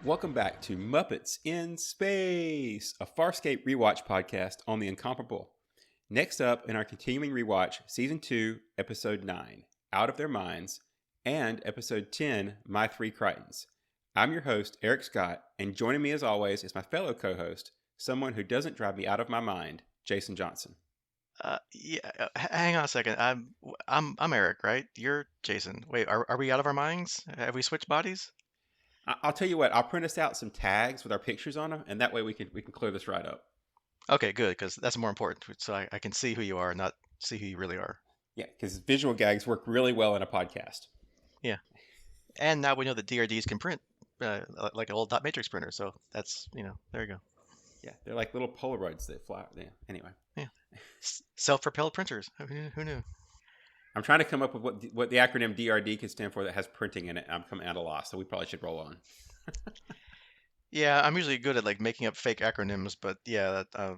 Welcome back to Muppets in Space, a Farscape rewatch podcast on the incomparable. Next up in our continuing rewatch, Season 2, Episode 9, Out of Their Minds, and Episode 10, My Three Crichtons. I'm your host, Eric Scott, and joining me as always is my fellow co-host, someone who doesn't drive me out of my mind, Jason Johnson. Hang on a second. I'm Eric, right? You're Jason. Wait, are we out of our minds? Have we switched bodies? I'll tell you what, I'll print us out some tags with our pictures on them, and that way we can clear this right up. Okay, good, because that's more important. So I can see who you are, not see who you really are. Yeah, because visual gags work really well in a podcast. Yeah. And now we know that DRDs can print like an old dot matrix printer. So that's, there you go. Yeah, they're like little Polaroids that fly. Yeah, anyway. Yeah. Self-propelled printers. Who knew? I'm trying to come up with what the acronym DRD could stand for that has printing in it. I'm coming at a loss, so we probably should roll on. Yeah, I'm usually good at like making up fake acronyms, but yeah, that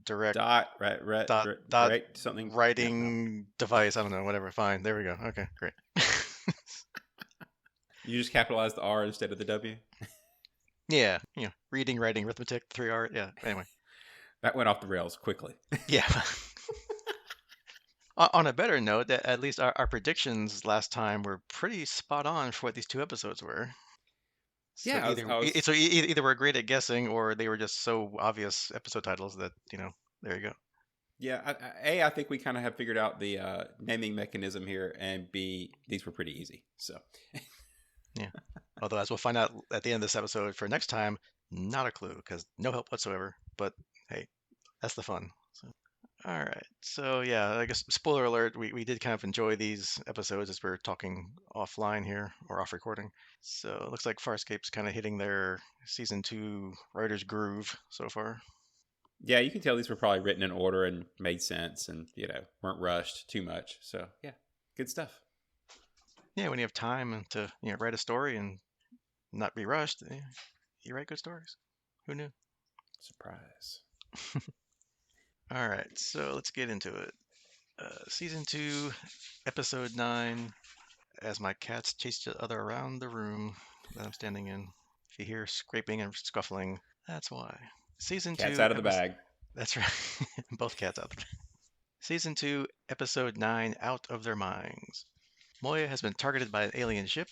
direct dot something writing device. I don't know, whatever. Fine, there we go. Okay, great. You just capitalized the R instead of the W. Yeah, reading, writing, arithmetic, 3R. Yeah. Anyway, that went off the rails quickly. Yeah. On a better note, at least our predictions last time were pretty spot on for what these two episodes were. So yeah, either we're great at guessing, or they were just so obvious episode titles that there you go. Yeah, I think we kind of have figured out the naming mechanism here, and B, these were pretty easy. So yeah. Although, as we'll find out at the end of this episode for next time, not a clue, because no help whatsoever. But hey, that's the fun. So. All right. So yeah, I guess spoiler alert, we did kind of enjoy these episodes as we're talking offline here or off recording. So it looks like Farscape's kind of hitting their season 2 writer's groove so far. Yeah, you can tell these were probably written in order and made sense and, weren't rushed too much. So yeah, good stuff. Yeah, when you have time to write a story and not be rushed, you write good stories. Who knew? Surprise. All right, so let's get into it. Season 2, Episode 9, as my cats chase each other around the room that I'm standing in. If you hear scraping and scuffling, that's why. Season 2... Cats out of the bag. That's right. Both cats out of the bag. Season 2, Episode 9, Out of Their Minds. Moya has been targeted by an alien ship,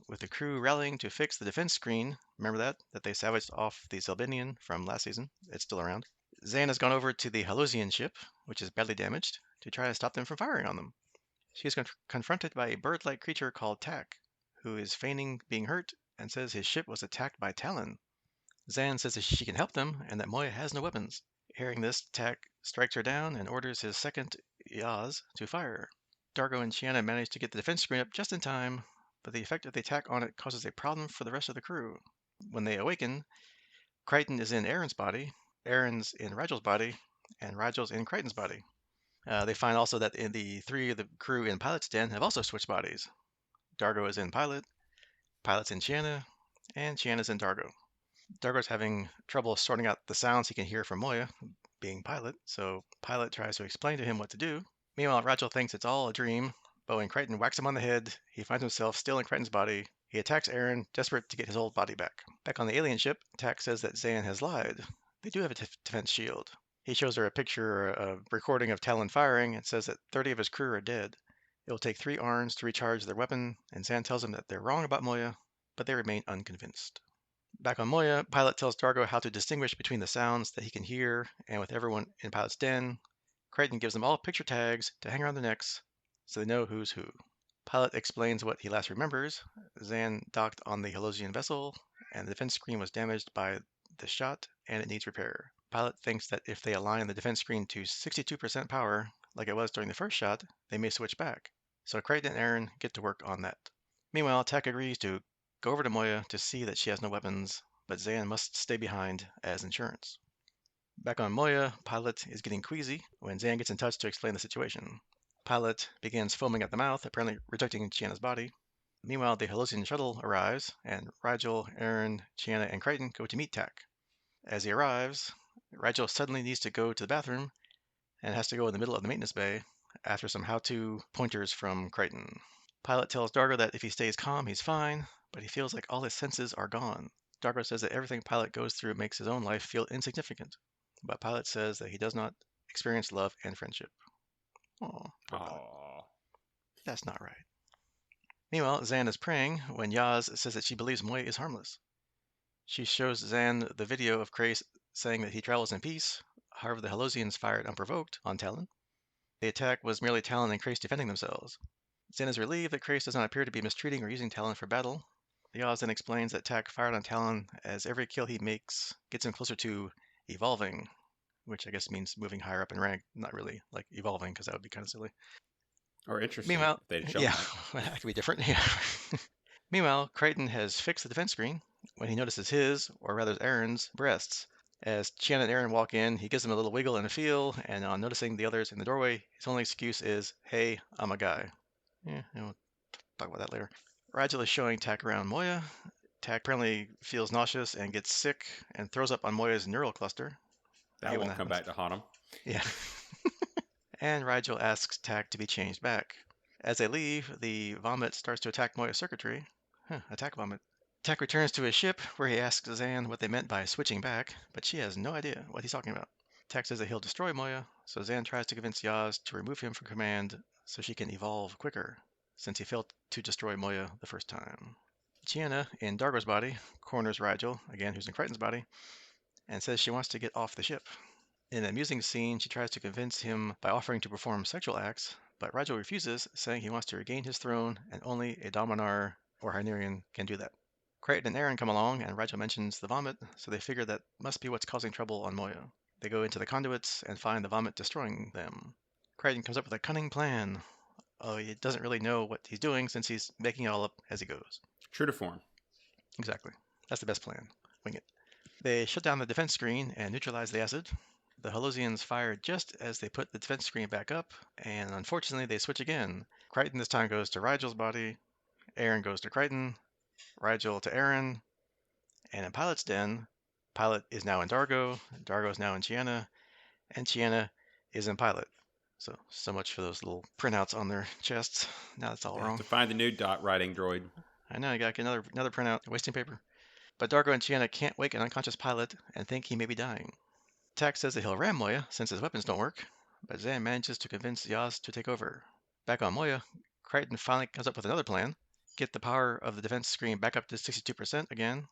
with the crew rallying to fix the defense screen. Remember that they salvaged off the Zelbinian from last season? It's still around. Zan has gone over to the Halosian ship, which is badly damaged, to try to stop them from firing on them. She is confronted by a bird-like creature called Tak, who is feigning being hurt and says his ship was attacked by Talon. Zan says that she can help them and that Moya has no weapons. Hearing this, Tak strikes her down and orders his second Yaz to fire. Dargo and Chiana manage to get the defense screen up just in time, but the effect of the attack on it causes a problem for the rest of the crew. When they awaken, Crichton is in Aaron's body, Aaron's in Rigel's body, and Rigel's in Crichton's body. They find also that the three of the crew in Pilot's Den have also switched bodies. Dargo is in Pilot, Pilot's in Chiana, and Chiana's in Dargo. Dargo's having trouble sorting out the sounds he can hear from Moya, being Pilot, so Pilot tries to explain to him what to do. Meanwhile, Rigel thinks it's all a dream, but when Crichton whacks him on the head, he finds himself still in Crichton's body. He attacks Aaron, desperate to get his old body back. Back on the alien ship, Tak says that Zan has lied. They do have a defense shield. He shows her a picture, a recording of Talon firing, and says that 30 of his crew are dead. It will take 3 Arns to recharge their weapon, and Zan tells them that they're wrong about Moya, but they remain unconvinced. Back on Moya, Pilot tells Dargo how to distinguish between the sounds that he can hear, and with everyone in Pilot's Den, Crichton gives them all picture tags to hang around their necks so they know who's who. Pilot explains what he last remembers. Zan docked on the Halosian vessel, and the defense screen was damaged by the shot, and it needs repair. Pilot thinks that if they align the defense screen to 62% power, like it was during the first shot, they may switch back. So Crichton and Aaron get to work on that. Meanwhile, Tak agrees to go over to Moya to see that she has no weapons, but Zan must stay behind as insurance. Back on Moya, Pilot is getting queasy when Zan gets in touch to explain the situation. Pilot begins foaming at the mouth, apparently rejecting Chiana's body. Meanwhile, the Halosian shuttle arrives, and Rigel, Aaron, Chiana, and Crichton go to meet Tak. As he arrives, Rigel suddenly needs to go to the bathroom and has to go in the middle of the maintenance bay after some how-to pointers from Crichton. Pilot tells Dargo that if he stays calm, he's fine, but he feels like all his senses are gone. Dargo says that everything Pilot goes through makes his own life feel insignificant, but Pilot says that he does not experience love and friendship. Oh, poor Pilot. Aww. That's not right. Meanwhile, Zan is praying when Yaz says that she believes Moya is harmless. She shows Zan the video of Cray saying that he travels in peace. However, the Halosians fired unprovoked on Talon. The attack was merely Talon and Crace defending themselves. Zan is relieved that Crace does not appear to be mistreating or using Talon for battle. Yaz then explains that Tak fired on Talon as every kill he makes gets him closer to evolving, which I guess means moving higher up in rank, not really like evolving, because that would be kind of silly. Or interesting Meanwhile, if they'd shown yeah, that. that could be different. Yeah. Meanwhile, Crichton has fixed the defense screen when he notices his, or rather Aaron's, breasts. As Chian and Aaron walk in, he gives them a little wiggle and a feel, and on noticing the others in the doorway, his only excuse is, "Hey, I'm a guy." Yeah, we'll talk about that later. Rigel is showing Tak around Moya. Tak apparently feels nauseous and gets sick and throws up on Moya's neural cluster. That won't come back to haunt him. Yeah. And Rigel asks Tak to be changed back. As they leave, the vomit starts to attack Moya's circuitry. Attack vomit. Tak returns to his ship, where he asks Zan what they meant by switching back, but she has no idea what he's talking about. Tak says that he'll destroy Moya, so Zan tries to convince Yaz to remove him from command so she can evolve quicker, since he failed to destroy Moya the first time. Chiana, in Dargo's body, corners Rigel, again who's in Crichton's body, and says she wants to get off the ship. In an amusing scene, she tries to convince him by offering to perform sexual acts, but Rigel refuses, saying he wants to regain his throne, and only a Dominar or Hynerian can do that. Crichton and Aaron come along, and Rigel mentions the vomit, so they figure that must be what's causing trouble on Moya. They go into the conduits and find the vomit destroying them. Crichton comes up with a cunning plan, although he doesn't really know what he's doing since he's making it all up as he goes. True to form. Exactly. That's the best plan. Wing it. They shut down the defense screen and neutralize the acid. The Halosians fire just as they put the defense screen back up, and unfortunately they switch again. Crichton this time goes to Rigel's body, Aaron goes to Crichton, Rigel to Aaron, and in Pilot's Den, Pilot is now in Dargo, Dargo is now in Chiana, and Chiana is in Pilot. So much for those little printouts on their chests. Now that's all wrong. To find the new dot writing droid. I know, I got another printout, wasting paper. But Dargo and Chiana can't wake an unconscious Pilot and think he may be dying. Tak says that he'll ram Moya since his weapons don't work, but Zan manages to convince Yaz to take over. Back on Moya, Crichton finally comes up with another plan. Get the power of the defense screen back up to 62% again,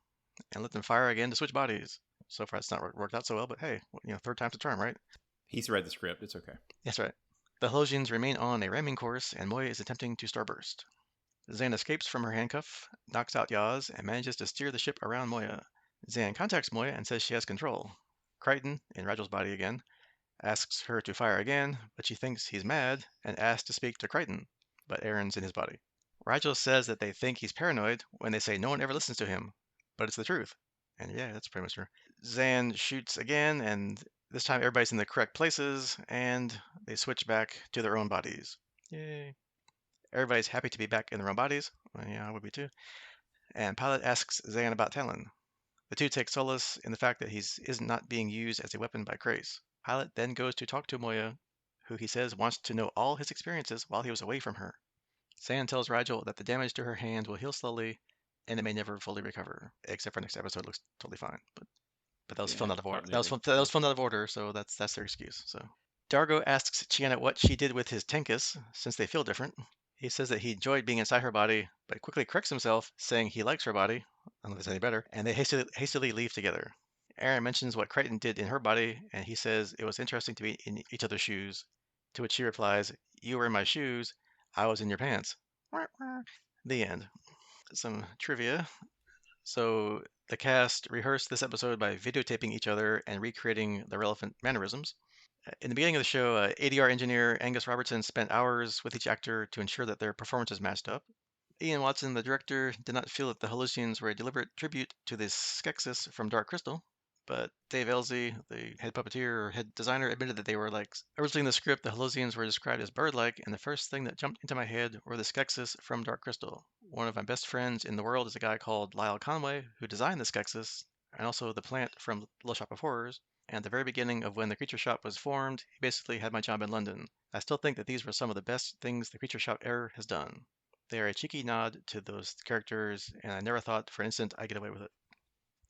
and let them fire again to switch bodies. So far it's not worked out so well, but hey, third time's a charm, right? He's read the script, it's okay. That's right. The Halosians remain on a ramming course, and Moya is attempting to starburst. Zan escapes from her handcuff, knocks out Yaz, and manages to steer the ship around Moya. Zan contacts Moya and says she has control. Crichton, in Rigel's body again, asks her to fire again, but she thinks he's mad and asks to speak to Crichton, but Aaron's in his body. Rigel says that they think he's paranoid when they say no one ever listens to him, but it's the truth. And yeah, that's pretty much true. Zan shoots again, and this time everybody's in the correct places, and they switch back to their own bodies. Yay. Everybody's happy to be back in their own bodies. Well, yeah, I would be too. And Pilot asks Zan about Talon. The two take solace in the fact that he is not being used as a weapon by Crace. Pilot then goes to talk to Moya, who he says wants to know all his experiences while he was away from her. Zan tells Rigel that the damage to her hand will heal slowly, and it may never fully recover, except for next episode looks totally fine. But that was filmed out of order. That was filmed out of order, so that's their excuse. So Dargo asks Chiana what she did with his Tenkus, since they feel different. He says that he enjoyed being inside her body, but quickly corrects himself, saying he likes her body, unless it's any better, and they hastily leave together. Aaron mentions what Crichton did in her body, and he says it was interesting to be in each other's shoes, to which she replies, "You were in my shoes, I was in your pants." The end. Some trivia. So the cast rehearsed this episode by videotaping each other and recreating the relevant mannerisms. In the beginning of the show, ADR engineer Angus Robertson spent hours with each actor to ensure that their performances matched up. Ian Watson, the director, did not feel that the Hallucians were a deliberate tribute to the Skeksis from Dark Crystal, but Dave Elsie, the head puppeteer or head designer, admitted that they were like, originally in the script, the Hallucians were described as bird-like, and the first thing that jumped into my head were the Skeksis from Dark Crystal. One of my best friends in the world is a guy called Lyle Conway, who designed the Skeksis, and also the plant from Little Shop of Horrors. And at the very beginning of when the Creature Shop was formed, he basically had my job in London. I still think that these were some of the best things the Creature Shop ever has done. They are a cheeky nod to those characters, and I never thought for an instant I'd get away with it.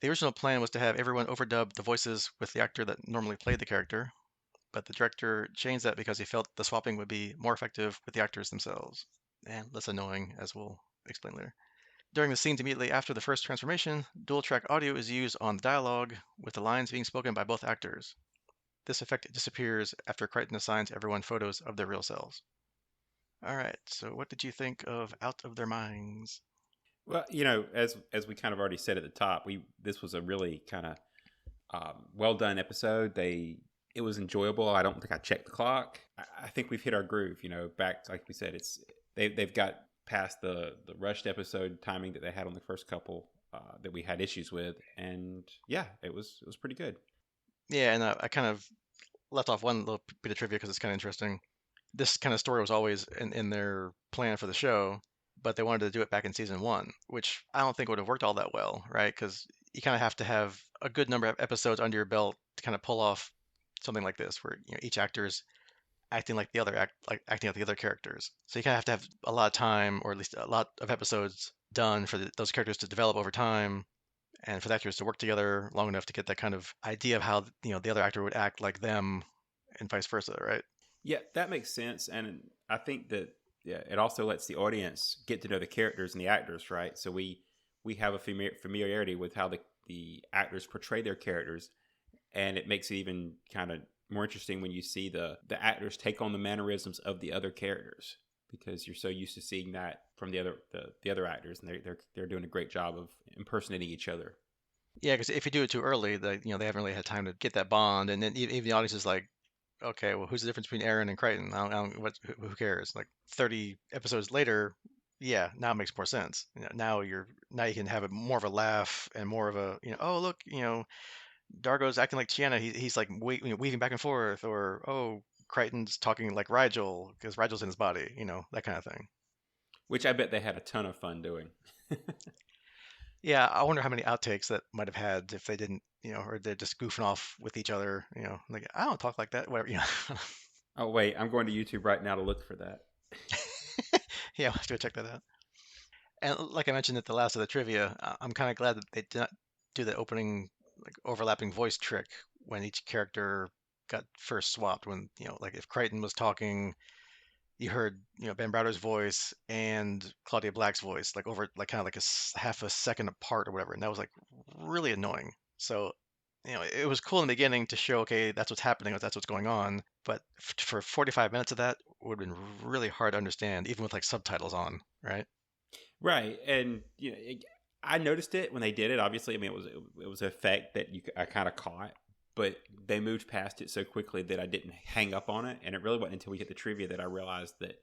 The original plan was to have everyone overdub the voices with the actor that normally played the character, but the director changed that because he felt the swapping would be more effective with the actors themselves, and less annoying, as we'll explain later. During the scenes immediately after the first transformation, dual-track audio is used on the dialogue, with the lines being spoken by both actors. This effect disappears after Crichton assigns everyone photos of their real selves. All right, so what did you think of Out of Their Minds? Well, as we kind of already said at the top, this was a really kind of well done episode. It was enjoyable. I don't think I checked the clock. I think we've hit our groove. Back like we said, they've got past the rushed episode timing that they had on the first couple that we had issues with, and yeah, it was pretty good. Yeah, and I kind of left off one little bit of trivia because it's kind of interesting. This kind of story was always in their plan for the show, but they wanted to do it back in season one, which I don't think would have worked all that well, right? Because you kind of have to have a good number of episodes under your belt to kind of pull off something like this, where each actor's acting like the other acting like the other characters. So you kind of have to have a lot of time, or at least a lot of episodes done for those characters to develop over time, and for the actors to work together long enough to get that kind of idea of how the other actor would act like them, and vice versa, right? Yeah, that makes sense, and I think that it also lets the audience get to know the characters and the actors, right? So we have a familiarity with how the actors portray their characters, and it makes it even kind of more interesting when you see the actors take on the mannerisms of the other characters, because you're so used to seeing that from the other actors, and they're doing a great job of impersonating each other. Yeah, because if you do it too early, they haven't really had time to get that bond, and then even the audience is like, okay, well, who's the difference between Aaron and Crichton? Who cares? Like 30 episodes later, yeah, now it makes more sense. Now you can have more of a laugh and more of a oh look, Dargo's acting like Tiana. He's like weaving back and forth, or oh, Crichton's talking like Rigel because Rigel's in his body, that kind of thing. Which I bet they had a ton of fun doing. Yeah, I wonder how many outtakes that might have had if they didn't, or they're just goofing off with each other, like I don't talk like that, whatever. Oh wait, I'm going to YouTube right now to look for that. Yeah, I'll have to go check that out. And like I mentioned at the last of the trivia, I'm kind of glad that they did not do the opening like overlapping voice trick when each character got first swapped. When like if Crichton was talking, you heard Ben Browder's voice and Claudia Black's voice like over like kind of like half a second apart or whatever, and that was like really annoying. So it was cool in the beginning to show okay that's what's happening, that's what's going on, but for 45 minutes of that would have been really hard to understand even with like subtitles on, right? Right, and I noticed it when they did it. Obviously, I mean it was an effect that I kind of caught, but they moved past it so quickly that I didn't hang up on it. And it really wasn't until we hit the trivia that I realized that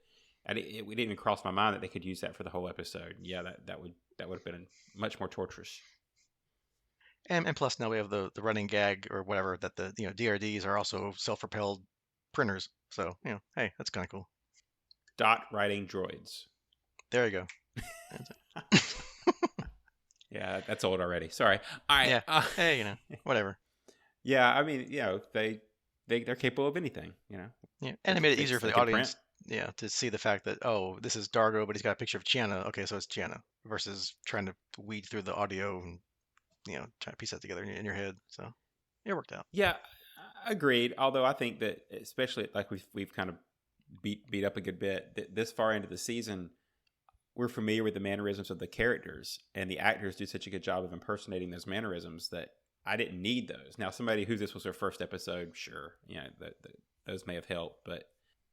it didn't even cross my mind that they could use that for the whole episode. Yeah, that would have been much more torturous. And plus now we have the running gag or whatever that the DRDs are also self-propelled printers. So hey, that's kind of cool. Dot writing droids. There you go. Yeah, that's old already. Sorry. All right. Yeah. Hey, whatever. Yeah, I mean, they're capable of anything. Yeah, and it made it easier for the audience. Print. Yeah, to see the fact that this is Dargo, but he's got a picture of Chiana. Okay, so it's Chiana versus trying to weed through the audio and try to piece that together in your head. So it worked out. Yeah, agreed. Although I think that especially like we've kind of beat up a good bit that this far into the season, we're familiar with the mannerisms of the characters, and the actors do such a good job of impersonating those mannerisms that I didn't need those. Now, somebody who this was their first episode, sure, those may have helped, but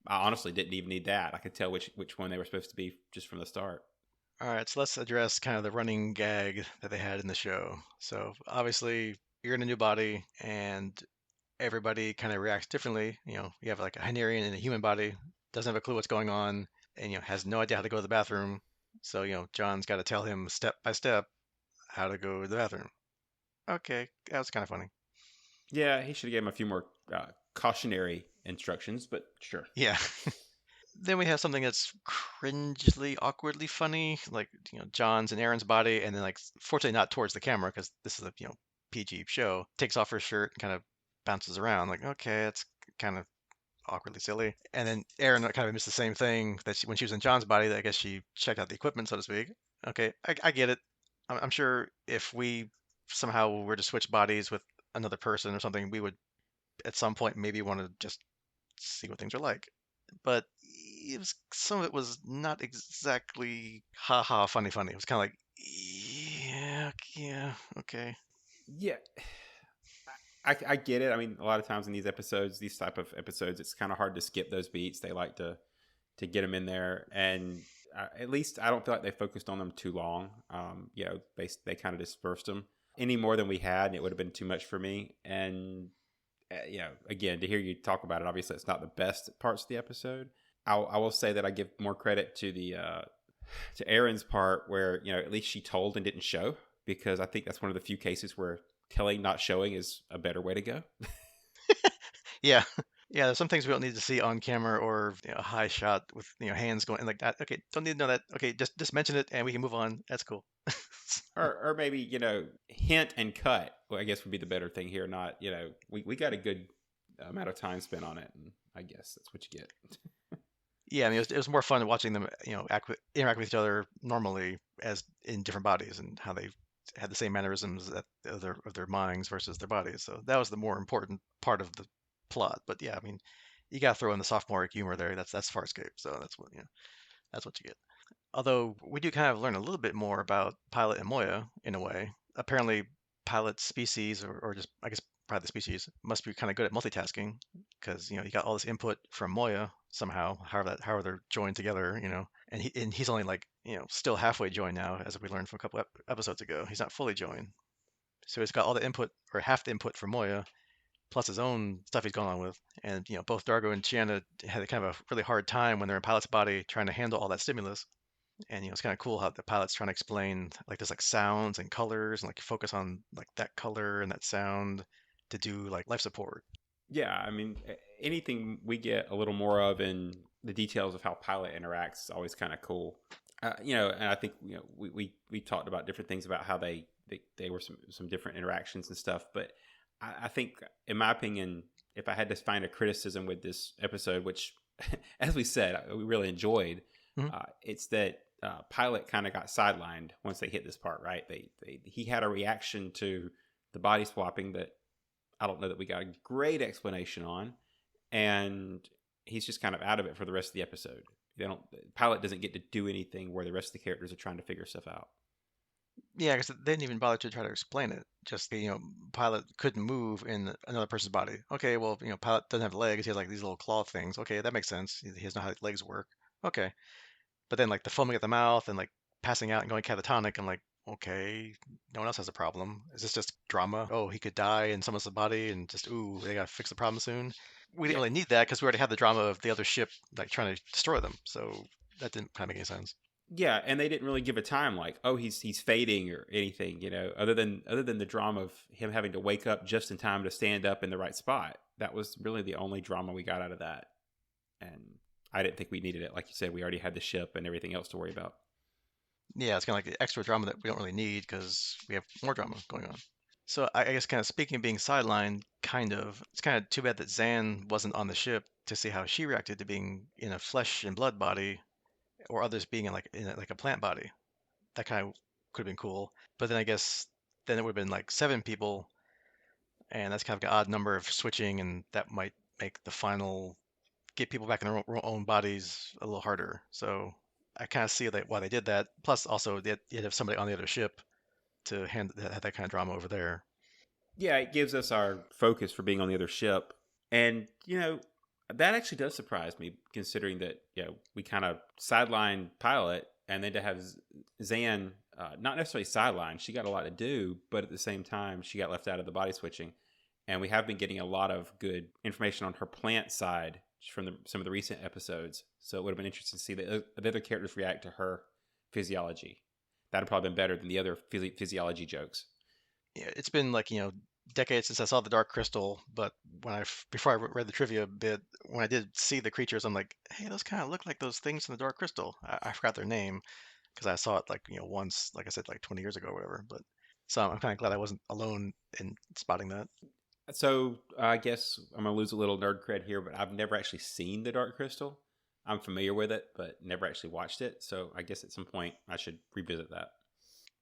I honestly didn't even need that. I could tell which one they were supposed to be just from the start. All right, so let's address kind of the running gag that they had in the show. So obviously, you're in a new body, and everybody kind of reacts differently. You have like a Hynerian in a human body, doesn't have a clue what's going on, and has no idea how to go to the bathroom. So John's got to tell him step by step how to go to the bathroom. Okay, that was kind of funny. Yeah, he should have given him a few more cautionary instructions, but sure. Yeah. Then we have something that's cringely, awkwardly funny, like John's in Aaron's body, and then like fortunately not towards the camera because this is a PG show. Takes off her shirt and kind of bounces around. Like okay, that's kind of awkwardly silly. And then Aaron kind of missed the same thing that when she was in John's body. I guess she checked out the equipment, so to speak. Okay, I get it. I'm sure if we somehow were to switch bodies with another person or something, we would at some point maybe want to just see what things are like. But some of it was not exactly ha ha funny funny. It was kind of like, yeah, okay. Yeah, I get it. I mean, a lot of times in these episodes, these type of episodes, it's kind of hard to skip those beats. They like to get them in there, and at least I don't feel like they focused on them too long. They kind of dispersed them any more than we had, and it would have been too much for me. And again, to hear you talk about it, obviously it's not the best parts of the episode. I will say that I give more credit to to Erin's part, where at least she told and didn't show, because I think that's one of the few cases where telling not showing is a better way to go. Yeah. Yeah, there's some things we don't need to see on camera or a high shot with hands going like that. Okay, don't need to know that. Okay, just mention it and we can move on. That's cool. or maybe hint and cut, well, I guess would be the better thing here. Not we got a good amount of time spent on it, and I guess that's what you get. Yeah, I mean it was more fun watching them interact with each other normally as in different bodies, and how they had the same mannerisms of their minds versus their bodies. So that was the more important part of the plot. But yeah, I mean, you got to throw in the sophomoric humor there. That's Farscape, so that's what you get. Although we do kind of learn a little bit more about Pilot and Moya in a way. Apparently, Pilot's species, or just I guess probably the species, must be kind of good at multitasking, because you got all this input from Moya somehow, however they're joined together, and he's only like still halfway joined now, as we learned from a couple episodes ago. He's not fully joined, so he's got all the input or half the input from Moya, plus his own stuff he's going on with. And both Dargo and Chiana had kind of a really hard time when they're in Pilot's body trying to handle all that stimulus. And it's kind of cool how the Pilot's trying to explain like there's like sounds and colors, and like focus on like that color and that sound to do like life support. Yeah, I mean, anything we get a little more of in the details of how Pilot interacts is always kind of cool. And I think we talked about different things about how they were some different interactions and stuff. But I think, in my opinion, if I had to find a criticism with this episode, which, as we said, we really enjoyed, it's that Pilot kind of got sidelined once they hit this part, right? He had a reaction to the body swapping that I don't know that we got a great explanation on, and he's just kind of out of it for the rest of the episode. Pilot doesn't get to do anything where the rest of the characters are trying to figure stuff out. Yeah, because they didn't even bother to try to explain it. Just Pilot couldn't move in another person's body. Okay, well, Pilot doesn't have legs. He has like these little claw things. Okay, that makes sense. He doesn't know how legs work. Okay, but then like the foaming at the mouth and like passing out and going catatonic, I'm like, okay, no one else has a problem. Is this just drama? Oh, he could die in someone's body, and just ooh, they gotta fix the problem soon. We didn't really need that because we already had the drama of the other ship like trying to destroy them. So that didn't kind of make any sense. Yeah, and they didn't really give a time like, oh, he's fading or anything, other than the drama of him having to wake up just in time to stand up in the right spot. That was really the only drama we got out of that. And I didn't think we needed it. Like you said, we already had the ship and everything else to worry about. Yeah, it's kind of like the extra drama that we don't really need because we have more drama going on. So I guess kind of speaking of being sidelined, it's kind of too bad that Zan wasn't on the ship to see how she reacted to being in a flesh and blood body, or others being in like a plant body. That kind of could have been cool. But then I guess then it would have been like 7 people, and that's kind of an odd number of switching, and that might make the final get people back in their own bodies a little harder. So I kind of see why they did that. Plus, also you'd have somebody on the other ship to have that kind of drama over there. Yeah, it gives us our focus for being on the other ship. And, that actually does surprise me, considering that, we kind of sidelined Pilot, and then to have Zan, not necessarily sidelined, she got a lot to do, but at the same time, she got left out of the body switching. And we have been getting a lot of good information on her plant side from some of the recent episodes. So it would have been interesting to see the other characters react to her physiology. That would probably been better than the other physiology jokes. Yeah, it's been like decades since I saw the Dark Crystal, but before I read the trivia bit, when I did see the creatures, I'm like, hey, those kind of look like those things in the Dark Crystal. I forgot their name because I saw it like once, like I said, like 20 years ago or whatever. But so I'm kind of glad I wasn't alone in spotting that. So I guess I'm going to lose a little nerd cred here, but I've never actually seen the Dark Crystal. I'm familiar with it, but never actually watched it. So I guess at some point I should revisit that.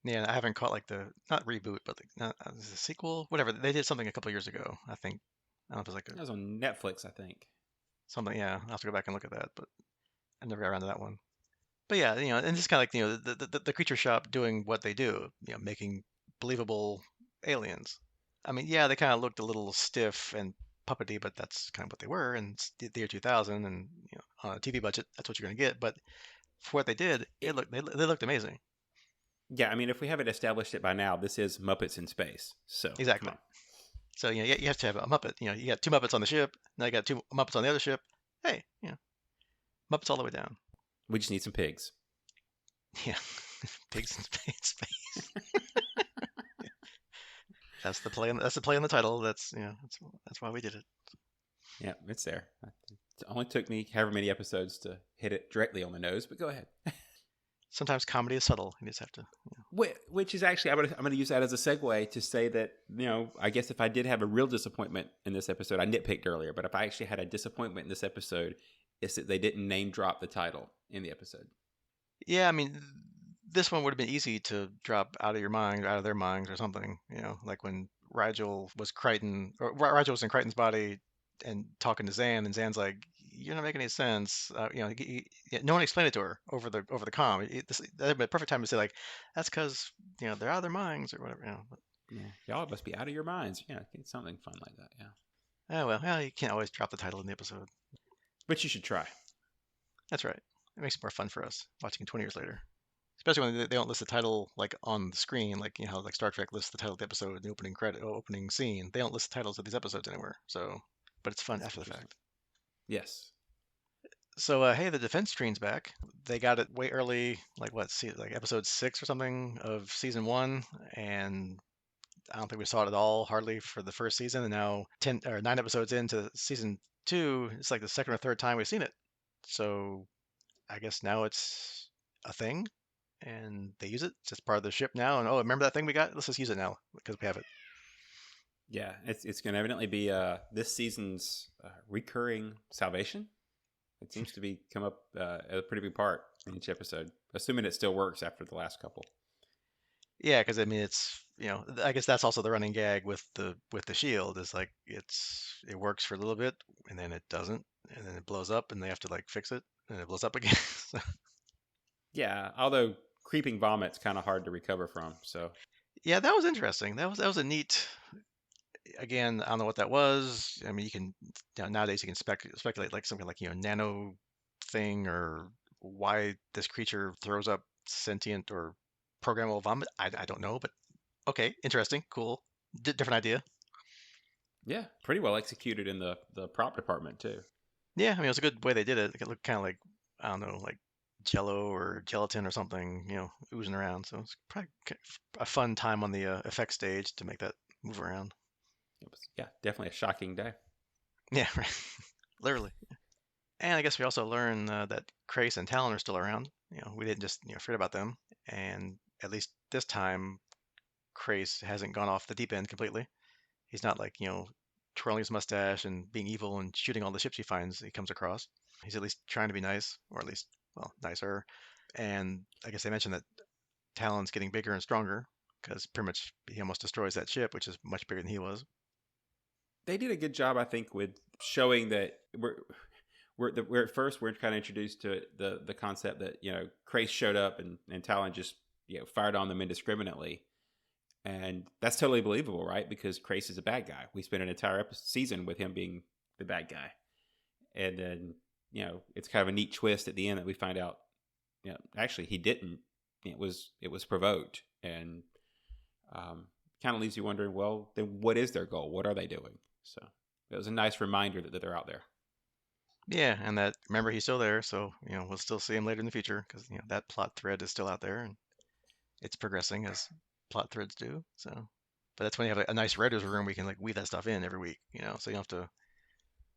Yeah, I haven't caught like the not reboot, but not the sequel, whatever. They did something a couple years ago, I think. I don't know if it's like That was on Netflix, I think. something. Yeah, I'll have to go back and look at that, but I never got around to that one. But yeah, and it's kind of like the creature shop doing what they do, making believable aliens. I mean, yeah, they kind of looked a little stiff and puppety, but that's kind of what they were in the year 2000, and on a TV budget, that's what you're going to get. But for what they did, It, they looked amazing. yeah, I mean, if we haven't established it by now, this is Muppets in space. So come Exactly. on. So you have to have a Muppet. You got two Muppets on the ship. Now you got two Muppets on the other ship. Hey, Muppets all the way down. We just need some pigs. Yeah, pigs in space. That's the play. That's the play on the title. That's why we did it. Yeah, it's there. It only took me however many episodes to hit it directly on the nose, but go ahead. Sometimes comedy is subtle. You just have to. Which is actually, I'm going to use that as a segue to say that, I guess if I did have a real disappointment in this episode, I nitpicked earlier, but if I actually had a disappointment in this episode, it's that they didn't name drop the title in the episode. Yeah, I mean, this one would have been easy to drop out of your mind, out of their minds, or something. Like when Rigel was Crichton, or Rigel was in Crichton's body and talking to Zan, and Zan's like, "You're not making any sense." No one explained it to her over the comm. That'd be a perfect time to say like, "That's because they're out of their minds or whatever." But, Yeah, y'all must be out of your minds. Yeah, it's something fun like that. Yeah, oh well, yeah, you can't always drop the title in the episode. but you should try. That's right. It makes it more fun for us watching it 20 years later. Especially when they don't list the title like on the screen, like how like Star Trek lists the title of the episode, the opening scene. They don't list the titles of these episodes anywhere. So, but it's fun That's after the interesting. fact. Yes. So, hey, the defense screen's back. They got it way early, like what, like episode 6 or something of season 1, and I don't think we saw it at all, hardly for the first season. And now 10 or 9 episodes into season 2, it's like the second or third time we've seen it. So, I guess now it's a thing. And they use it. It's just part of the ship now. And oh, remember that thing we got? Let's just use it now because we have it. Yeah, it's going to evidently be this season's recurring salvation. It seems to be come up a pretty big part in each episode, assuming it still works after the last couple. Yeah, because I mean, it's I guess that's also the running gag with the shield is like it works for a little bit and then it doesn't, and then it blows up and they have to like fix it and it blows up again. So, Yeah, although creeping vomit's kind of hard to recover from. So yeah, that was interesting. That was a neat. Again, I don't know what that was. I mean, you can nowadays you can speculate like something like nano thing or why this creature throws up sentient or programmable vomit. I don't know, but okay, interesting, cool, different idea. yeah, pretty well executed in the prop department too. Yeah, I mean, it was a good way they did it. It looked kind of like I don't know, like Jello or gelatin or something, oozing around. So it's probably a fun time on the effect stage to make that move around. It was, yeah, definitely a shocking day. Yeah, right. Literally. And I guess we also learn that Crace and Talon are still around. We didn't just forget about them. And at least this time, Crace hasn't gone off the deep end completely. He's not like twirling his mustache and being evil and shooting all the ships he comes across. He's at least trying to be nice, or at least well nicer. And I guess they mentioned that Talon's getting bigger and stronger because pretty much he almost destroys that ship, which is much bigger than he was. They did a good job, I think, with showing that we're at first we're kind of introduced to the concept that Crace showed up and Talon just fired on them indiscriminately, and that's totally believable, right? Because Crace is a bad guy. We spent an entire season with him being the bad guy, and then it's kind of a neat twist at the end that we find out actually he didn't. It was provoked, and kind of leaves you wondering, well, then what is their goal? What are they doing? So it was a nice reminder that they're out there. Yeah, and that remember he's still there, so we'll still see him later in the future because that plot thread is still out there and it's progressing as plot threads do. So, but that's when you have a nice writers room we can like weave that stuff in every week, so you don't have to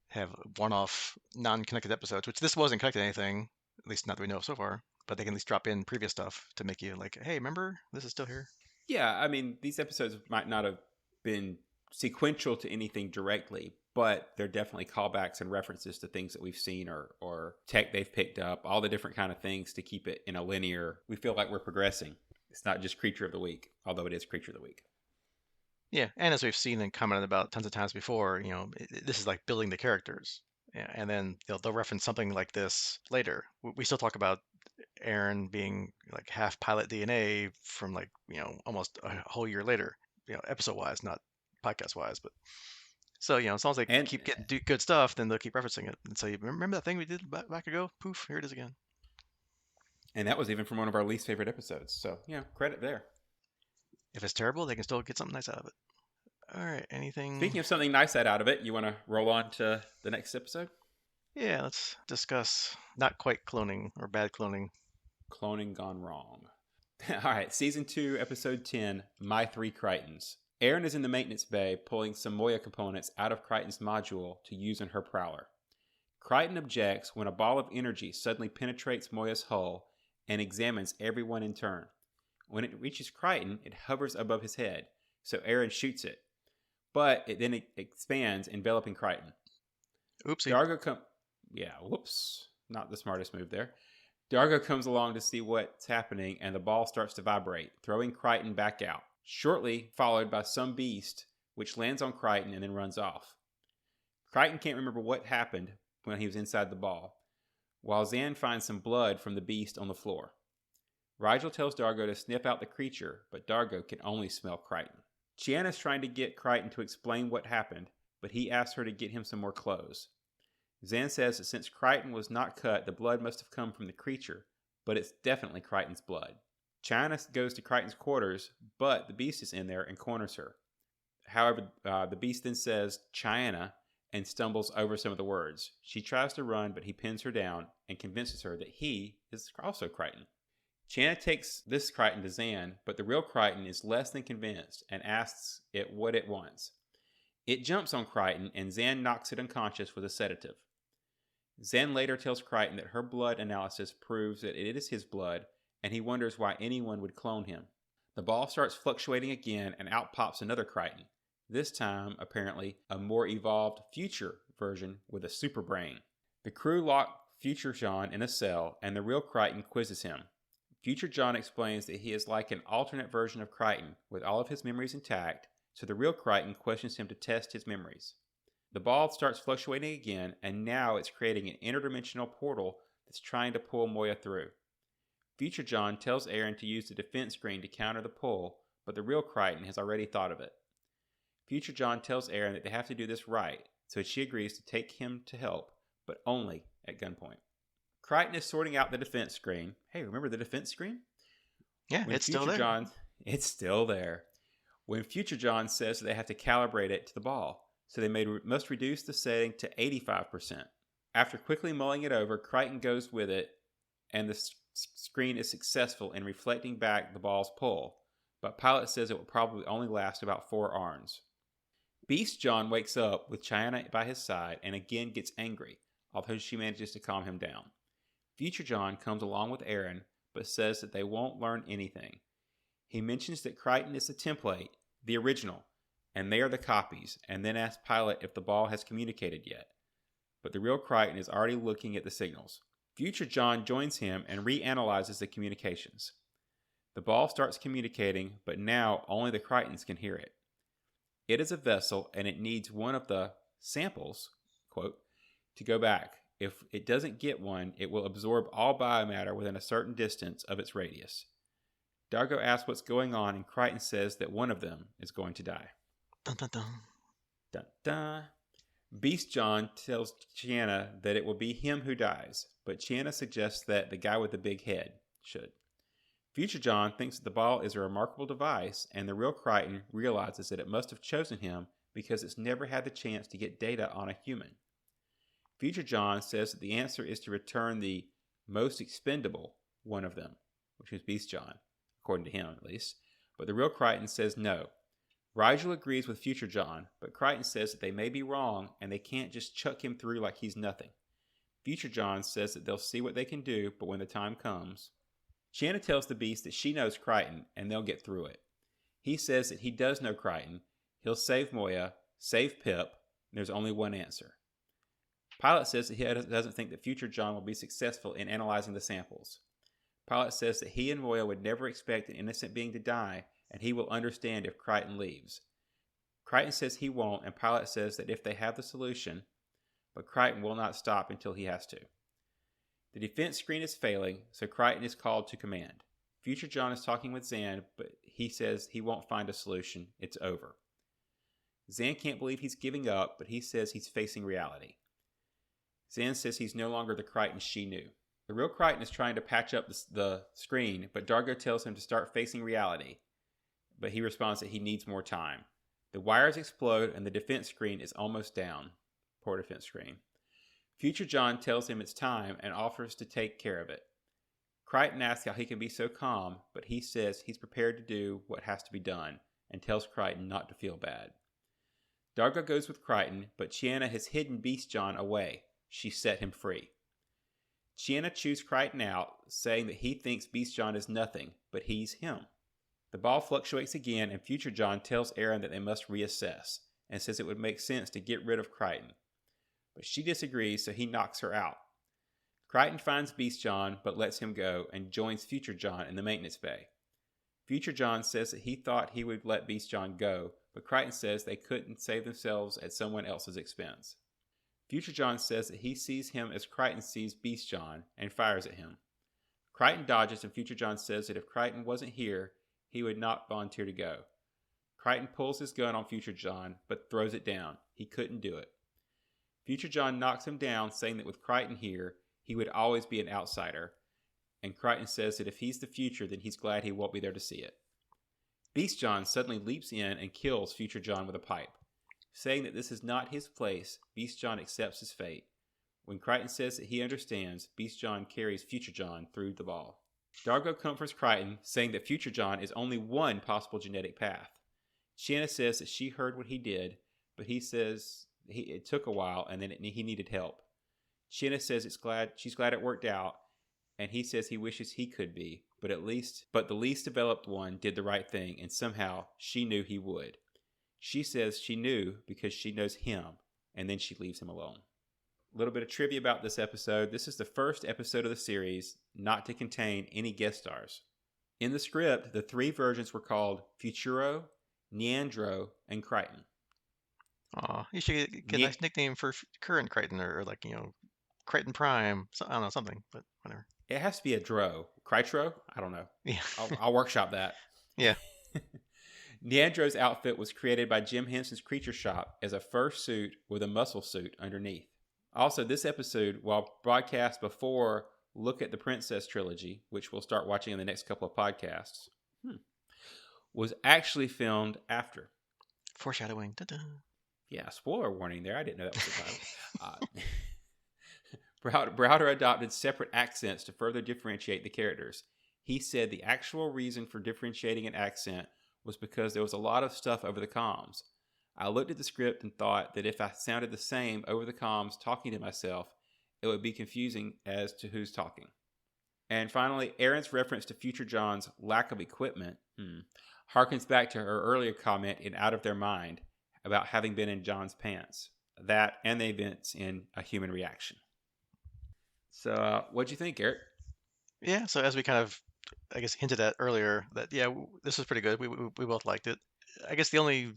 have one-off non-connected episodes, which this wasn't connected to anything, at least not that we know of so far. But they can at least drop in previous stuff to make you like, hey, remember this is still here. Yeah, I mean these episodes might not have been sequential to anything directly, but they're definitely callbacks and references to things that we've seen or tech they've picked up, all the different kind of things to keep it in a linear. We feel like we're progressing. It's not just Creature of the Week, although it is Creature of the Week. Yeah, and as we've seen and commented about tons of times before, this is like building the characters. Yeah, and then they'll reference something like this later. We still talk about Aaron being like half pilot DNA from like, almost a whole year later, episode wise, not podcast wise, but so, as long as they And keep getting good stuff, then they'll keep referencing it. And so you remember that thing we did back ago? Poof, here it is again. and that was even from one of our least favorite episodes. So, credit there. If it's terrible, they can still get something nice out of it. All right, anything? Speaking of something nice out of it, you want to roll on to the next episode? Yeah, let's discuss not quite cloning or bad cloning. Cloning gone wrong. All right, Season 2, Episode 10, My Three Crichtons. Aaron is in the maintenance bay pulling some Moya components out of Crichton's module to use in her prowler. Crichton objects when a ball of energy suddenly penetrates Moya's hull and examines everyone in turn. When it reaches Crichton, it hovers above his head, so Aaron shoots it. But it expands, enveloping Crichton. Oopsie. Whoops. Not the smartest move there. Dargo comes along to see what's happening, and the ball starts to vibrate, throwing Crichton back out, shortly followed by some beast, which lands on Crichton and then runs off. Crichton can't remember what happened when he was inside the ball, while Zan finds some blood from the beast on the floor. Rigel tells Dargo to sniff out the creature, but Dargo can only smell Crichton. Chiana's trying to get Crichton to explain what happened, but he asks her to get him some more clothes. Zan says that since Crichton was not cut, the blood must have come from the creature, but it's definitely Crichton's blood. Chiana goes to Crichton's quarters, but the beast is in there and corners her. However, the beast then says Chiana and stumbles over some of the words. She tries to run, but he pins her down and convinces her that he is also Crichton. Chiana takes this Crichton to Zan, but the real Crichton is less than convinced and asks it what it wants. It jumps on Crichton, and Zan knocks it unconscious with a sedative. Zan later tells Crichton that her blood analysis proves that it is his blood, and he wonders why anyone would clone him. The ball starts fluctuating again, and out pops another Crichton. This time, apparently, a more evolved future version with a super brain. The crew lock Future John in a cell, and the real Crichton quizzes him. Future John explains that he is like an alternate version of Crichton, with all of his memories intact, so the real Crichton questions him to test his memories. The ball starts fluctuating again, and now it's creating an interdimensional portal that's trying to pull Moya through. Future John tells Aaron to use the defense screen to counter the pull, but the real Crichton has already thought of it. Future John tells Aaron that they have to do this right, so she agrees to take him to help, but only at gunpoint. Crichton is sorting out the defense screen. Hey, remember the defense screen? Yeah, it's still there. It's still there. When Future John says that they have to calibrate it to the ball, so they must reduce the setting to 85%. After quickly mulling it over, Crichton goes with it, and the screen is successful in reflecting back the ball's pull, but Pilot says it will probably only last about 4 arms. Beast John wakes up with Chiana by his side and again gets angry, although she manages to calm him down. Future John comes along with Aaron, but says that they won't learn anything. He mentions that Crichton is the template, the original, and they are the copies, and then asks Pilot if the ball has communicated yet. But the real Crichton is already looking at the signals. Future John joins him and reanalyzes the communications. The ball starts communicating, but now only the Crichtons can hear it. It is a vessel, and it needs one of the samples, quote, to go back. If it doesn't get one, it will absorb all biomatter within a certain distance of its radius. Dargo asks what's going on, and Crichton says that one of them is going to die. Dun, dun, dun. Dun, dun. Beast John tells Chiana that it will be him who dies, but Chiana suggests that the guy with the big head should. Future John thinks that the ball is a remarkable device, and the real Crichton realizes that it must have chosen him because it's never had the chance to get data on a human. Future John says that the answer is to return the most expendable one of them, which is Beast John, according to him at least, but the real Crichton says no. Rigel agrees with Future John, but Crichton says that they may be wrong and they can't just chuck him through like he's nothing. Future John says that they'll see what they can do, but when the time comes... Chiana tells the Beast that she knows Crichton and they'll get through it. He says that he does know Crichton, he'll save Moya, save Pip, and there's only one answer. Pilot says that he doesn't think that Future John will be successful in analyzing the samples. Pilot says that he and Moya would never expect an innocent being to die, and he will understand if Crichton leaves. Crichton says he won't, and Pilot says that if they have the solution, but Crichton will not stop until he has to. The defense screen is failing, so Crichton is called to command. Future John is talking with Zan, but he says he won't find a solution. It's over. Zan can't believe he's giving up, but he says he's facing reality. Zan says he's no longer the Crichton she knew. The real Crichton is trying to patch up the screen, but Dargo tells him to start facing reality, but he responds that he needs more time. The wires explode and the defense screen is almost down. Poor defense screen. Future John tells him it's time and offers to take care of it. Crichton asks how he can be so calm, but he says he's prepared to do what has to be done and tells Crichton not to feel bad. Dargo goes with Crichton, but Chiana has hidden Beast John away. She set him free. Chiana chews Crichton out, saying that he thinks Beast John is nothing, but he's him. The ball fluctuates again, and Future John tells Aaron that they must reassess, and says it would make sense to get rid of Crichton. But she disagrees, so he knocks her out. Crichton finds Beast John, but lets him go, and joins Future John in the maintenance bay. Future John says that he thought he would let Beast John go, but Crichton says they couldn't save themselves at someone else's expense. Future John says that he sees him as Crichton sees Beast John, and fires at him. Crichton dodges, and Future John says that if Crichton wasn't here, he would not volunteer to go. Crichton pulls his gun on Future John, but throws it down. He couldn't do it. Future John knocks him down, saying that with Crichton here, he would always be an outsider, and Crichton says that if he's the future, then he's glad he won't be there to see it. Beast John suddenly leaps in and kills Future John with a pipe. Saying that this is not his place, Beast John accepts his fate. When Crichton says that he understands, Beast John carries Future John through the ball. Dargo comforts Crichton, saying that Future John is only one possible genetic path. Shanna says that she heard what he did, but he says it took a while and then he needed help. Shanna says she's glad it worked out, and he says he wishes he could be, but the least developed one did the right thing, and somehow she knew he would. She says she knew because she knows him, and then she leaves him alone. A little bit of trivia about this episode. This is the first episode of the series not to contain any guest stars. In the script, the three versions were called Futuro, Neandro, and Crichton. Aw, you should get a nice nickname for current Crichton, or like, Crichton Prime. So, I don't know, something, but whatever. It has to be a Dro. Critro? I don't know. Yeah. I'll workshop that. Yeah. Neandro's outfit was created by Jim Henson's Creature Shop as a fur suit with a muscle suit underneath. Also, this episode, while broadcast before Look at the Princess trilogy, which we'll start watching in the next couple of podcasts, was actually filmed after. Foreshadowing. Da-da. Yeah, spoiler warning there. I didn't know that was the title. Browder adopted separate accents to further differentiate the characters. He said the actual reason for differentiating an accent was because there was a lot of stuff over the comms. I looked at the script and thought that if I sounded the same over the comms talking to myself, it would be confusing as to who's talking. And finally, Erin's reference to Future John's lack of equipment harkens back to her earlier comment in Out of Their Mind about having been in John's pants. That and the events in A Human Reaction. So, what'd you think, Eric? Yeah, so as we kind of, I guess, hinted at earlier, that, this was pretty good. We both liked it. I guess the only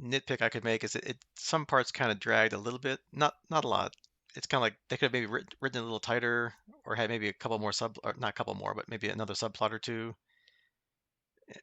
nitpick I could make is that some parts kind of dragged a little bit. Not a lot. It's kind of like they could have maybe written it a little tighter, or had maybe a couple more or not a couple more, but maybe another subplot or two,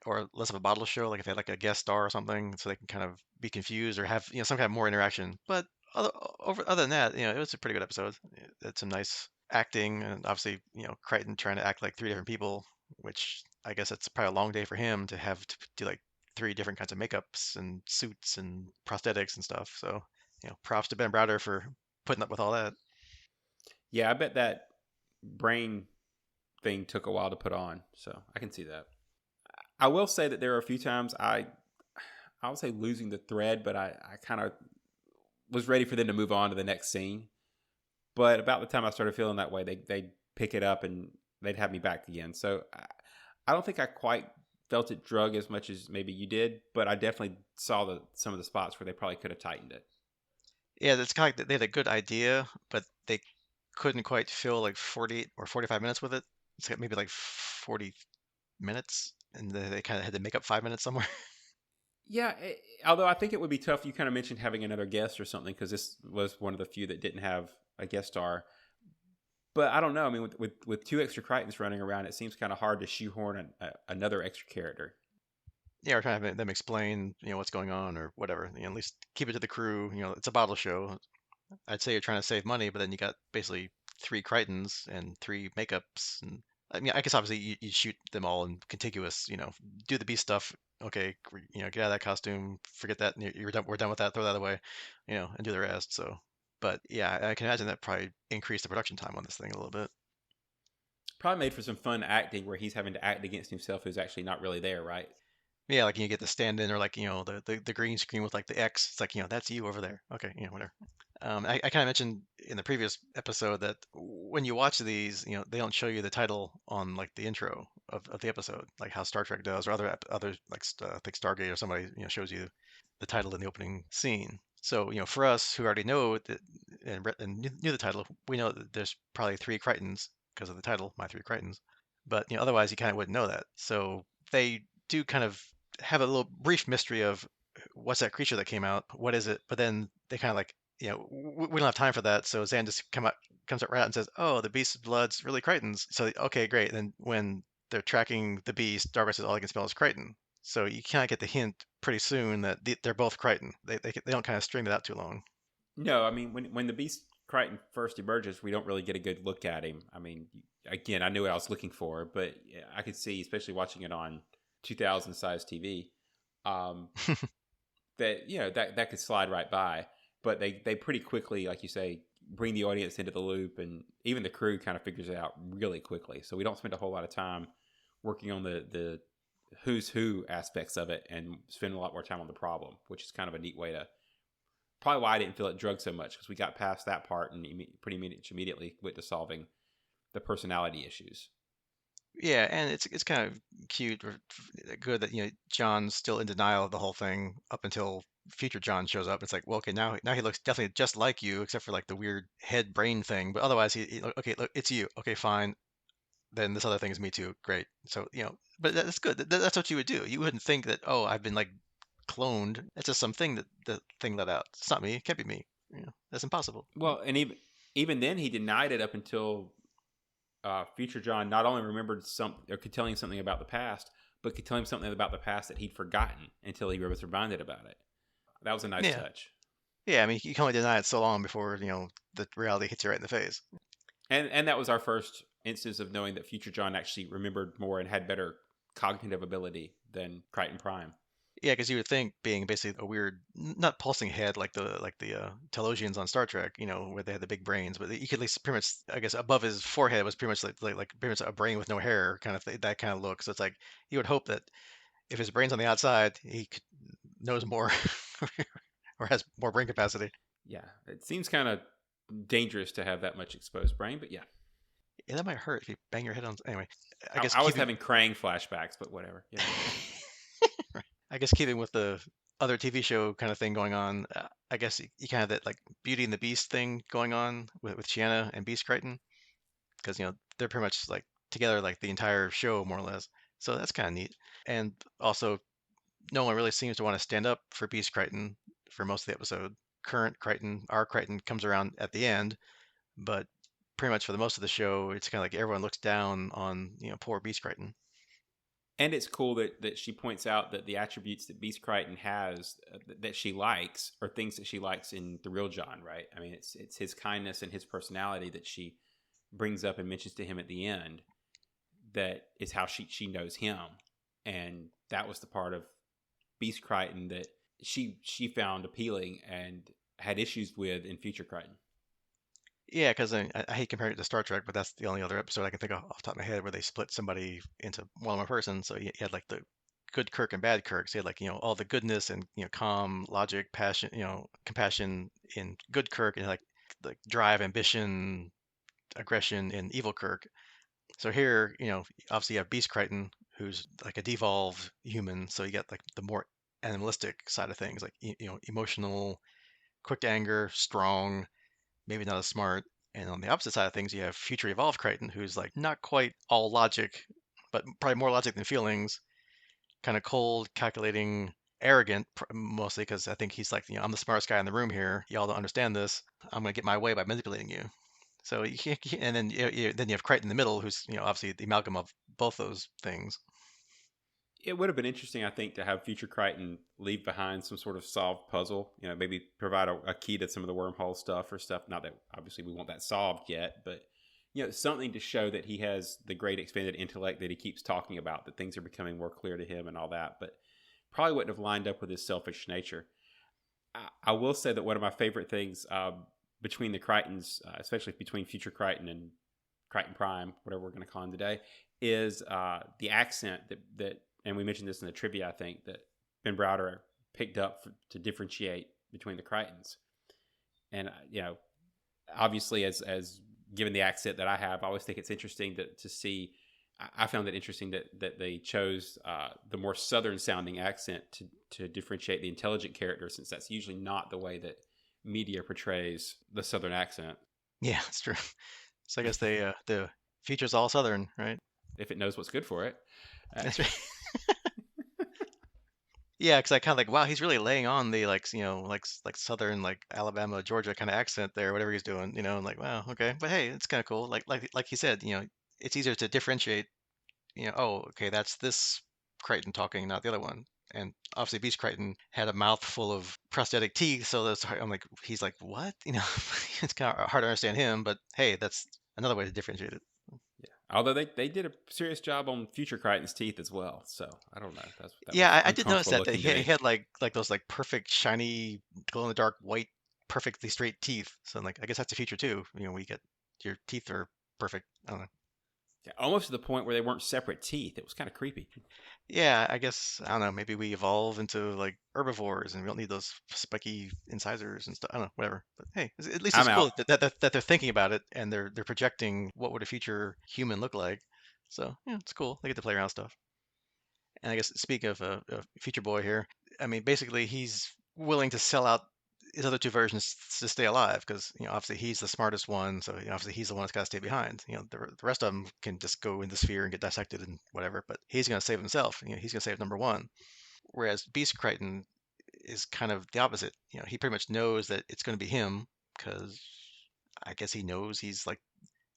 or less of a bottle show, like if they had like a guest star or something, so they can kind of be confused or have some kind of more interaction. But other than that, it was a pretty good episode. It had some nice acting, and obviously, Crichton trying to act like three different people, which I guess it's probably a long day for him to have to do like three different kinds of makeups and suits and prosthetics and stuff. So, props to Ben Browder for putting up with all that. Yeah, I bet that brain thing took a while to put on, so I can see that. I will say that there are a few times I would say losing the thread, but I kind of was ready for them to move on to the next scene. But about the time I started feeling that way, they'd pick it up and they'd have me back again. So I don't think I quite felt it drug as much as maybe you did, but I definitely saw some of the spots where they probably could have tightened it. Yeah, it's kind of like they had a good idea, but they couldn't quite fill like 40 or 45 minutes with it. It's got maybe like 40 minutes, and they kind of had to make up 5 minutes somewhere. Yeah, although I think it would be tough. You kind of mentioned having another guest or something because this was one of the few that didn't have a guest star. But I don't know. I mean, with two extra Crichtons running around, it seems kind of hard to shoehorn another extra character. Yeah, or trying to have them explain, what's going on or whatever. At least keep it to the crew. It's a bottle show. I'd say you're trying to save money, but then you got basically three Crichtons and three makeups. And I mean, I guess obviously you shoot them all in contiguous, do the beast stuff. Okay, get out of that costume, forget that, you're done, we're done with that, throw that away, and do the rest. So, but yeah, I can imagine that probably increased the production time on this thing a little bit. Probably made for some fun acting where he's having to act against himself who's actually not really there, right? Yeah, like you get the stand-in or like, the green screen with like the X. It's like, that's you over there. Okay, whatever. I kind of mentioned in the previous episode that when you watch these, they don't show you the title on like the intro of the episode, like how Star Trek does, or other like I think Stargate or somebody shows you the title in the opening scene. So for us who already know that and knew the title, we know that there's probably three Crichtons because of the title, My Three Crichtons. But otherwise you kind of wouldn't know that. So they do kind of have a little brief mystery of what's that creature that came out, what is it? But then they kind of like we don't have time for that. So Zan just comes up right out and says, "Oh, the beast's blood's really Crichton's." So okay, great. Then when they're tracking the beast, Darby says all I can spell is Crichton. So you kind of get the hint pretty soon that they're both Crichton. They don't kind of string it out too long. No, I mean when the Beast Crichton first emerges, we don't really get a good look at him. I mean, again, I knew what I was looking for, but I could see, especially watching it on 2000 size TV, um, that that could slide right by. But they pretty quickly, like you say, bring the audience into the loop, and even the crew kind of figures it out really quickly. So we don't spend a whole lot of time working on the who's who aspects of it, and spend a lot more time on the problem, which is kind of a neat way to. Probably why I didn't feel it drug so much, because we got past that part and pretty much immediately went to solving the personality issues. Yeah, and it's kind of cute or good that John's still in denial of the whole thing up until future John shows up. It's like, well, okay, now he looks definitely just like you, except for like the weird head brain thing. But otherwise, okay, look, it's you. Okay, fine. Then this other thing is me too. Great. So but that's good. That's what you would do. You wouldn't think that, oh, I've been like cloned. It's just something that the thing let out. It's not me. It can't be me. That's impossible. Well, and even then, he denied it up until future John not only remembered some or could tell him something about the past, but could tell him something about the past that he'd forgotten until he was reminded about it. That was a nice Yeah. touch. Yeah. I mean, you can only deny it so long before the reality hits you right in the face. And that was our first instance of knowing that future John actually remembered more and had better cognitive ability than Crichton Prime. Yeah, because you would think being basically a weird, not pulsing head like the Telosians on Star Trek, where they had the big brains, but you could at least pretty much, I guess, above his forehead was pretty much like pretty much a brain with no hair kind of that kind of look. So it's like you would hope that if his brain's on the outside, knows more or has more brain capacity. Yeah, it seems kind of dangerous to have that much exposed brain, but yeah. Yeah, that might hurt if you bang your head on. Anyway, I I, guess I was keeping having Krang flashbacks, but whatever. Yeah. I guess keeping with the other TV show kind of thing going on, I guess you kind of have that like Beauty and the Beast thing going on with Shiana and Beast Crichton because they're pretty much like together like the entire show more or less. So that's kind of neat. And also, no one really seems to want to stand up for Beast Crichton for most of the episode. Current Crichton, our Crichton, comes around at the end, but pretty much for the most of the show, it's kind of like everyone looks down on poor Beast Crichton. And it's cool that she points out that the attributes that Beast Crichton has that she likes are things that she likes in the real John, right? I mean, it's his kindness and his personality that she brings up and mentions to him at the end. That is how she knows him, and that was the part of Beast Crichton that she found appealing and had issues with in future Crichton. Yeah, because I hate comparing it to Star Trek, but that's the only other episode I can think of off the top of my head where they split somebody into one more person. So you had like the good Kirk and bad Kirk. So you had like, all the goodness and, calm, logic, passion, compassion in good Kirk and like drive, ambition, aggression in evil Kirk. So here, obviously you have Beast Crichton, who's like a devolved human. So you get like the more animalistic side of things, like, emotional, quick to anger, strong, maybe not as smart. And on the opposite side of things, you have future evolved Crichton, who's like not quite all logic, but probably more logic than feelings, kind of cold, calculating, arrogant, mostly because I think he's like, I'm the smartest guy in the room here. Y'all don't understand this. I'm going to get my way by manipulating you. So and then then you have Crichton in the middle, who's obviously the amalgam of both those things. It would have been interesting, I think, to have future Crichton leave behind some sort of solved puzzle. Maybe provide a key to some of the wormhole stuff or stuff. Not that obviously we want that solved yet, but something to show that he has the great expanded intellect that he keeps talking about. That things are becoming more clear to him and all that. But probably wouldn't have lined up with his selfish nature. I will say that one of my favorite things between the Crichtons, especially between future Crichton and Crichton Prime, whatever we're going to call him today, is the accent that and we mentioned this in the trivia, I think, that Ben Browder picked up to differentiate between the Crichtons. And, obviously, as given the accent that I have, I always think it's interesting to see. I found it interesting that they chose the more southern sounding accent to differentiate the intelligent character, since that's usually not the way that media portrays the southern accent. Yeah, that's true. So I guess the future's all southern, right? If it knows what's good for it. That's right. Yeah, because I kind of like, wow, he's really laying on the like southern like Alabama, Georgia kind of accent there, whatever he's doing, and like, wow, okay, but hey, it's kind of cool. Like he said, it's easier to differentiate. Oh, okay, that's this Crichton talking, not the other one. And obviously, Beast Crichton had a mouth full of prosthetic teeth, so I'm like, he's like, what? It's kind of hard to understand him, but hey, that's another way to differentiate it. Yeah. Although they did a serious job on future Crichton's teeth as well, so I don't know. That Yeah, was I did notice uncomfortable that looking he to had, he me. had like those like perfect shiny glow in the dark white perfectly straight teeth. So like I guess that's the future too. We get your teeth are perfect. I don't know. Yeah, almost to the point where they weren't separate teeth. It was kind of creepy. Yeah, I guess I don't know. Maybe we evolve into like herbivores and we don't need those spiky incisors and stuff. I don't know, whatever. But hey, at least it's I'm cool out. that they're thinking about it and they're projecting what would a future human look like. So yeah, it's cool. They get to play around with stuff. And I guess speaking of Future Boy here, I mean, basically he's willing to sell out his other two versions to stay alive because obviously he's the smartest one, so obviously he's the one that's got to stay behind. The rest of them can just go in the sphere and get dissected and whatever, but he's going to save himself. He's going to save number one. Whereas Beast Crichton is kind of the opposite. He pretty much knows that it's going to be him because I guess he knows he's like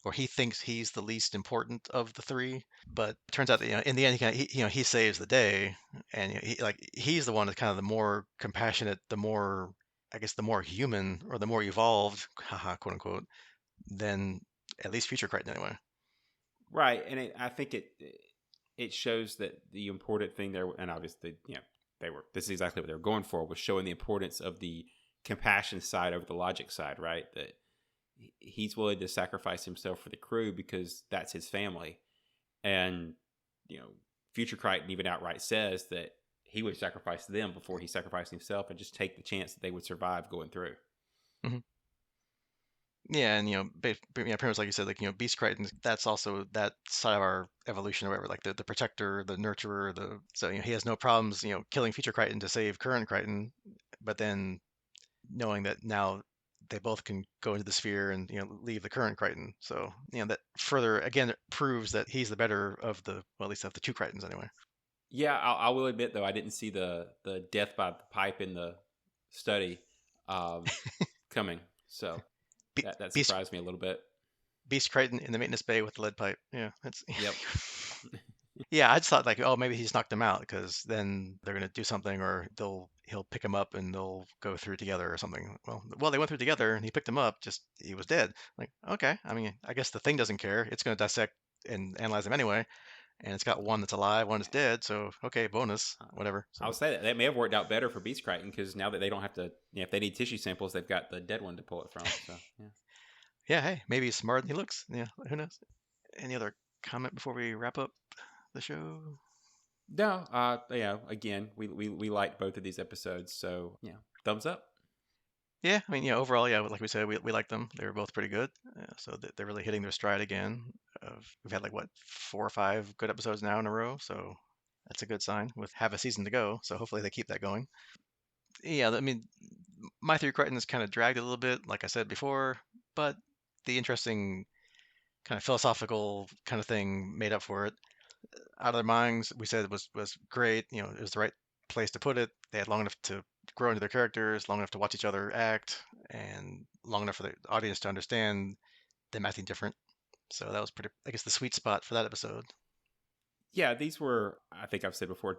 or he thinks he's the least important of the three. But it turns out that in the end, he saves the day, and he's the one that's kind of the more compassionate, the more I guess the more human or the more evolved, haha, quote unquote, than at least Future Crichton anyway. Right, and I think it shows that the important thing there, and obviously, they were. This is exactly what they were going for, was showing the importance of the compassion side over the logic side. Right, that he's willing to sacrifice himself for the crew because that's his family, and Future Crichton even outright says that he would sacrifice them before he sacrificed himself and just take the chance that they would survive going through. Hmm. Yeah, and pretty much like you said, like Beast Crichton, that's also that side of our evolution or whatever, like the protector, the nurturer, so he has no problems, killing Future Crichton to save current Crichton, but then knowing that now they both can go into the sphere and leave the current Crichton. So that further again proves that he's the better of the well, at least of the two Crichtons anyway. Yeah, I will admit though, I didn't see the death by the pipe in the study coming, so Be- that Beast surprised me a little bit. Beast Crichton in the maintenance bay with the lead pipe. Yeah, that's Yep. yeah. I just thought like, oh, maybe he's knocked him out because then they're gonna do something, or he'll pick him up and they'll go through together or something. Well, they went through together and he picked him up. Just he was dead. Like, okay. I mean, I guess the thing doesn't care. It's gonna dissect and analyze him anyway, and it's got one that's alive, one that's dead. So okay, bonus, whatever. I'll So say that may have worked out better for Beast Crichton because now that they don't have to, if they need tissue samples, they've got the dead one to pull it from. So yeah. yeah, hey, maybe he's smarter than he looks. Yeah, who knows? Any other comment before we wrap up the show? No, again, we liked both of these episodes, so yeah, thumbs up. Yeah, I mean, overall, yeah, like we said, we like them. They were both pretty good. So they're really hitting their stride again. We've had like what 4 or 5 good episodes now in a row, so that's a good sign. With half a season to go, so hopefully they keep that going. Yeah, I mean, my Three Crichtons kind of dragged a little bit, like I said before, but the interesting kind of philosophical kind of thing made up for it. Out of Their Minds, we said was great. You know, it was the right place to put it. They had long enough to grow into their characters, long enough to watch each other act, and long enough for the audience to understand them acting different. So that was pretty, I guess, the sweet spot for that episode. Yeah, these were, I think I've said before,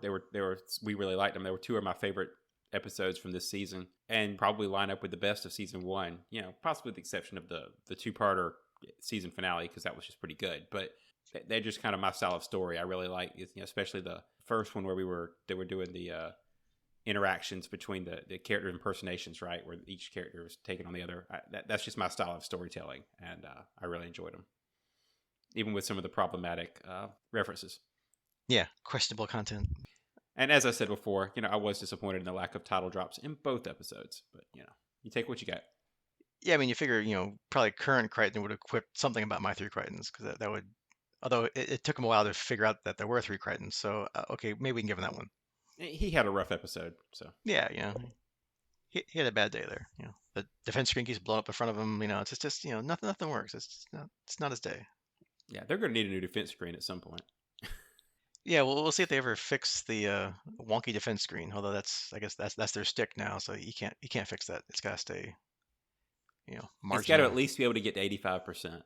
we really liked them. They were two of my favorite episodes from this season, and probably line up with the best of season one. You know, possibly with the exception of the two-parter season finale, because that was just pretty good. But they're just kind of my style of story. I really like, you know, especially the first one where they were doing the interactions between the character impersonations, right, where each character was taking on the other. That's just my style of storytelling, and I really enjoyed them, even with some of the problematic references. Yeah, questionable content. And as I said before, you know, I was disappointed in the lack of title drops in both episodes, but you know, you take what you got. Yeah, I mean, you figure, probably current Crichton would equip something about my Three Crichtons, because that would, although it took him a while to figure out that there were Three Crichtons. So, okay, maybe we can give him that one. He had a rough episode, so Yeah, he had a bad day there. The defense screen keeps blowing up in front of him. It's just nothing works. It's not his day. yeah, they're going to need a new defense screen at some point. Yeah, well, we'll see if they ever fix the wonky defense screen. Although I guess that's their stick now, so you can't fix that. It's got to stay, It's got to marginal. at least be able to get to 85%.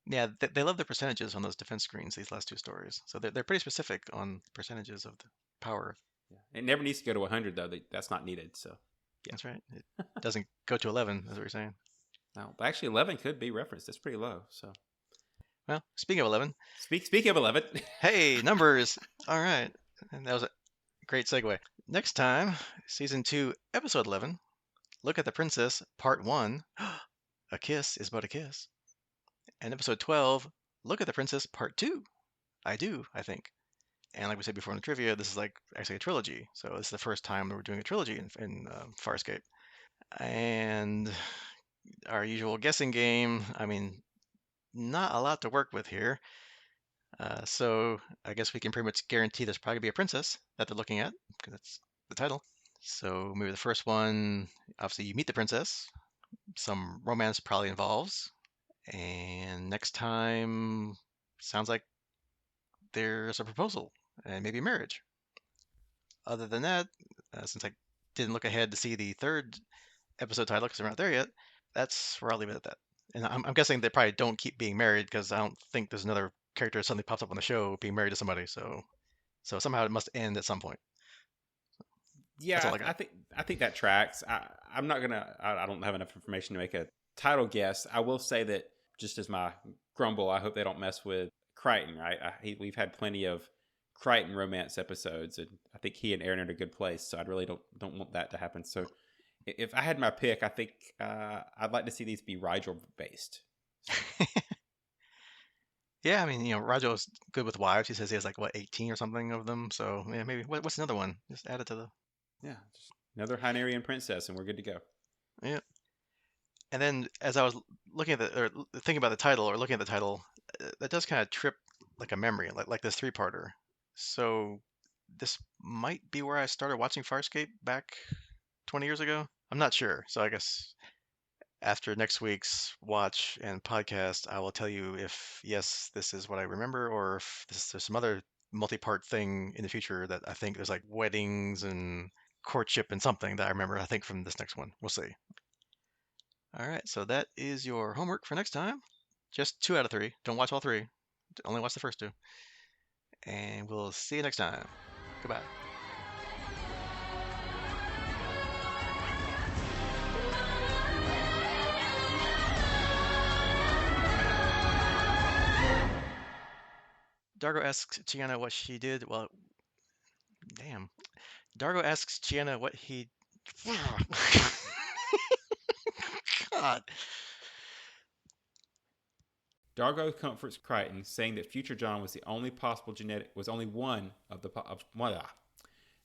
Yeah, they love the percentages on those defense screens, these last two stories. So they're pretty specific on percentages of the power. Yeah. It never needs to go to 100 though. That's not needed. So yeah, That's right. It doesn't go to 11, is what you're saying. no, but actually 11 could be referenced. That's pretty low. So Well, speaking of 11, speak of 11. hey, numbers. All right. And that was a great segue. Next time, season 2, episode 11, Look at the Princess, part 1, A Kiss is But a Kiss. And episode 12, Look at the Princess, part 2, I Do, I think. And like we said before in the trivia, this is like actually a trilogy. So this is the first time that we're doing a trilogy in Farscape. And our usual guessing game, I mean, not a lot to work with here. So I guess we can pretty much guarantee there's probably going to be a princess that they're looking at, because that's the title. So maybe the first one, obviously you meet the princess. Some romance probably involves. And next time, sounds like there's a proposal and maybe marriage. Other than that, since I didn't look ahead to see the third episode title because we're not there yet, that's where I'll leave it at that. And I'm guessing they probably don't keep being married, because I don't think there's another character that suddenly pops up on the show being married to somebody. So somehow it must end at some point. That's all Yeah, I got. I think that tracks. I'm not gonna. I don't have enough information to make a title guess. I will say that just as my grumble, I hope they don't mess with Crichton. Right? We've had plenty of Crichton romance episodes, and I think he and Aaron are in a good place. So I really don't want that to happen. So if I had my pick, I think I'd like to see these be Rigel based. Yeah, I mean, Rajo's good with wives. He says he has like what 18 or something of them. So yeah, maybe what's another one? Just add it to the. Yeah, just another Hynerian princess, and we're good to go. Yeah. And then as I was looking at or thinking about the title or looking at the title, that does kind of trip like a memory, like this three-parter. So this might be where I started watching Farscape back 20 years ago. I'm not sure. So I guess after next week's watch and podcast, I will tell you if yes, this is what I remember, or if there's some other multi-part thing in the future that I think there's like weddings and courtship and something that I remember, I think, from this next one. We'll see. All right, so that is your homework for next time. Just 2 out of 3. Don't watch all 3. Only watch the first 2. And we'll see you next time. Goodbye. Dargo asks Chiana what she did. Well, damn. Dargo asks Chiana what he. God. Dargo comforts Crichton, saying that future John was the only possible genetic was only one of the Moya.